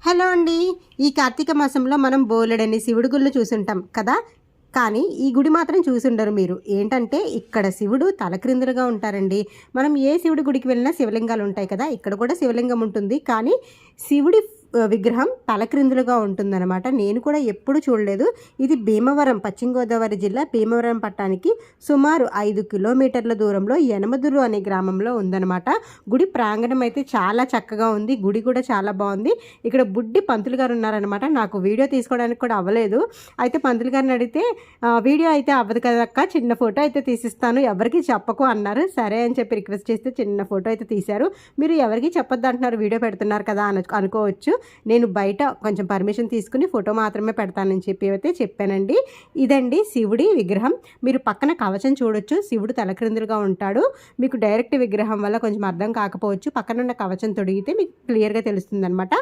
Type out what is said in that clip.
Hello అండి. ఈ కార్తీక మాసంలో మనం బోలెడన్ని శివుడి గుళ్ళు చూసుంటాం కదా! కానీ ఈ గుడి మాత్రం చూసుండరు మీరు. ఏంటంటే ఇక్కడ శివుడు తలక్రిందులుగా ఉంటారండి. మనం ఏ శివుడి గుడికి వెళ్ళినా శివలింగాలు ఉంటాయి కదా! ఇక్కడ కూడా శివలింగం ఉంటుంది. కానీ శివుడి విగ్రహం తలక్రిందులుగా ఉంటుందన్నమాట. నేను కూడా ఎప్పుడు చూడలేదు. ఇది భీమవరం, పశ్చిమ గోదావరి జిల్లా భీమవరం పట్టణానికి సుమారు 5 కిలోమీటర్ల దూరంలో యనమదురు అనే గ్రామంలో ఉందన్నమాట. గుడి ప్రాంగణం అయితే చాలా చక్కగా ఉంది. గుడి కూడా చాలా బాగుంది. ఇక్కడ బుడ్డి పంతులు గారు ఉన్నారనమాట. నాకు వీడియో తీసుకోవడానికి కూడా అవ్వలేదు. అయితే పంతులు గారిని అడిగితే వీడియో అయితే అవ్వదు కదక్క, చిన్న ఫోటో అయితే తీసిస్తాను, ఎవరికి చెప్పకు అన్నారు. సరే అని చెప్పి రిక్వెస్ట్ చేస్తే చిన్న ఫోటో అయితే తీశారు. మీరు ఎవరికి చెప్పొద్దు అంటున్నారు, వీడియో పెడుతున్నారు కదా అనుకోవచ్చు. నేను బయట కొంచెం పర్మిషన్ తీసుకుని ఫోటో మాత్రమే పెడతానని చెప్పి అయితే చెప్పానండి. ఇదండి శివుడి విగ్రహం. మీరు పక్కన కవచం చూడొచ్చు. శివుడు తలక్రిందులుగా ఉంటాడు. మీకు డైరెక్ట్ విగ్రహం వల్ల కొంచెం అర్థం కాకపోవచ్చు. పక్కన ఉన్న కవచం తొడిగితే మీకు క్లియర్గా తెలుస్తుంది అనమాట.